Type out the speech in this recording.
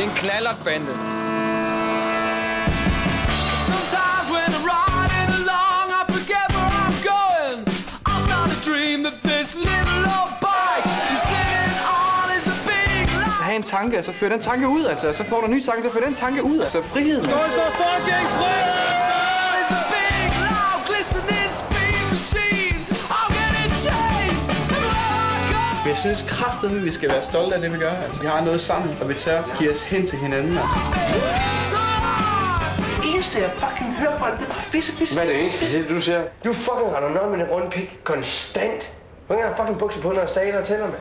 en knallertbande. Sometimes when I'm riding along, I forget where I'm going. I'll start to dream that this little old bike I'm sitting on is a big lie. Have en tanke, og så fører den tanke ud, altså. Så får du en ny tanke, så fører den tanke ud. Altså friheden. Skål for fucking frihed! It's a big, loud, glistening speed machine. I'll get it chased everywhere I go. Jeg synes kraftedeme, vi skal være stolte af det, vi gør. Altså, vi har noget sammen, og vi tør give os hen til hinanden. Altså. Det eneste, jeg fucking hører fra det, det er bare fisse. Hvad er det eneste, du siger? Du fucking render noget med en rund pik konstant. Hvor mange fucking bukser på, når jeg stager og tæller med?